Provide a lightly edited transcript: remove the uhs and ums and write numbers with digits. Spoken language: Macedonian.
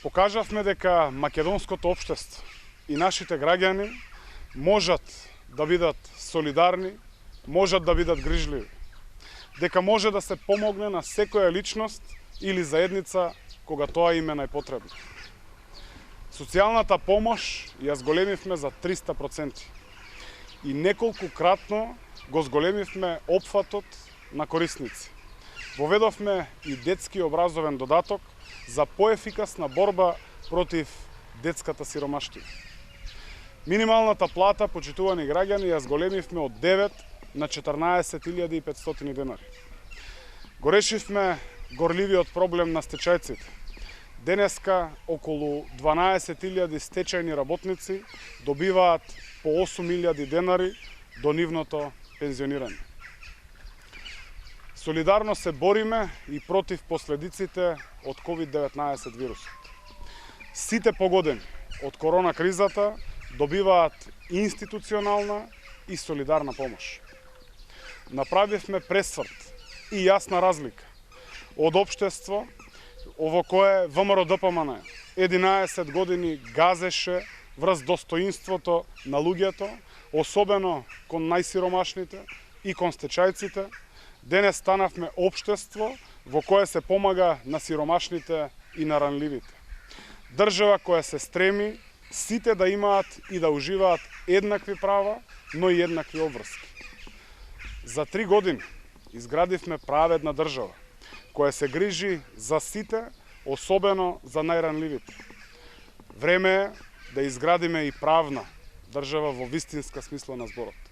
Покажавме дека македонското општество и нашите граѓани можат да бидат солидарни, можат да бидат грижливи. Дека може да се помогне на секоја личност или заедница кога тоа им е најпотребно. Социјалната помош ја зголемивме за 300% и неколкукратно го зголемивме опфатот на корисници. Воведовме и детски образовен додаток за поефикасна борба против детската сиромаштина. Минималната плата, почитувани граѓани, ја зголемивме од 9 на 14.500 денари. Го решивме горливиот проблем на стечајците. Денеска околу 12.000 стечајни работници добиваат по 8.000 денари до нивното пензионирање. Солидарно се бориме и против последиците од COVID-19 вирусот. Сите погодени од корона кризата добиваат институционална и солидарна помош. Направивме пресврт и јасна разлика од општество ово кое ВМРО-ДПМН 11 години газеше врз достоинството на луѓето, особено кон најсиромашните и кон стечајците. Денес станавме општество во кое се помага на сиромашните и на ранливите. Држава која се стреми сите да имаат и да уживаат еднакви права, но и еднакви обврски. За 3 години изградивме праведна држава, која се грижи за сите, особено за најранливите. Време е да изградиме и правна држава во вистинска смисла на зборот.